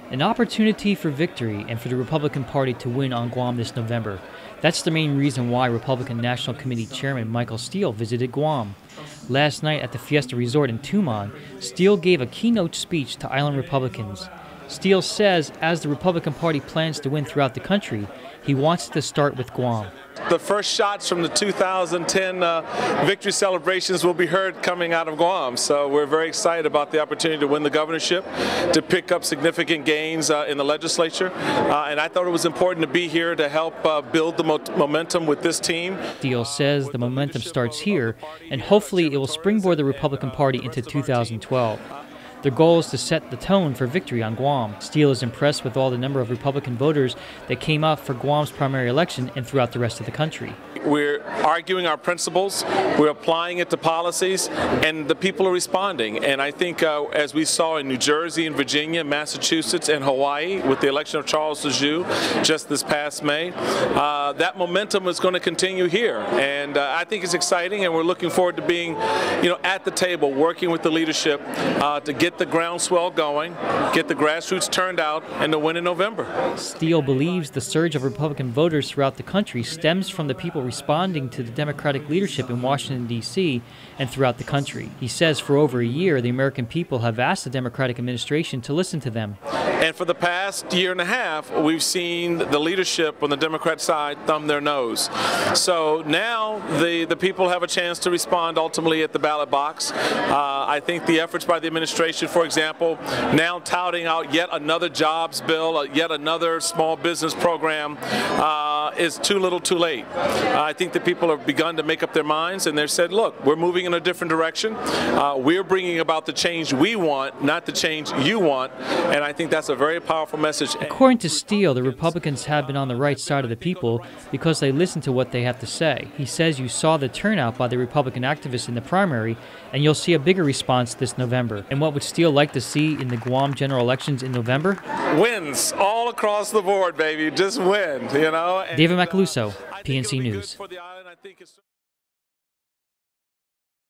An opportunity for victory and for the Republican Party to win on Guam this November. That's the main reason why Republican National Committee Chairman Michael Steele visited Guam. Last night at the Fiesta Resort in Tumon, Steele gave a keynote speech to island Republicans. Steele says as the Republican Party plans to win throughout the country, he wants to start with Guam. The first shots from the 2010 victory celebrations will be heard coming out of Guam. So we're very excited about the opportunity to win the governorship, to pick up significant gains in the legislature. And I thought it was important to be here to help build the momentum with this team. Steele says the momentum starts here, and hopefully it will springboard the Republican Party into 2012. Their goal is to set the tone for victory on Guam. Steele is impressed with all the number of Republican voters that came out for Guam's primary election and throughout the rest of the country. We're arguing our principles, we're applying it to policies, and the people are responding. And I think as we saw in New Jersey and Virginia, Massachusetts, and Hawaii with the election of Charles Liu just this past May, that momentum is going to continue here. And I think it's exciting, and we're looking forward to being, at the table, working with the leadership to get the groundswell going, get the grassroots turned out, and to win in November. Steele believes the surge of Republican voters throughout the country stems from the people responding to the Democratic leadership in Washington, D.C. and throughout the country. He says for over a year, the American people have asked the Democratic administration to listen to them. And for the past year and a half, we've seen the leadership on the Democrat side thumb their nose. So now the people have a chance to respond ultimately at the ballot box. I think the efforts by the administration, for example, now touting out yet another jobs bill, yet another small business program, is too little too late. I think the people have begun to make up their minds, and they've said, look, we're moving in a different direction. We're bringing about the change we want, not the change you want, and I think that's a very powerful message. According to Steele, the Republicans have been on the right side of the people because they listen to what they have to say. He says you saw the turnout by the Republican activists in the primary, and you'll see a bigger response this November. And what would Steele like to see in the Guam general elections in November? Wins all across the board, baby. Just win, David Macaluso, PNC News.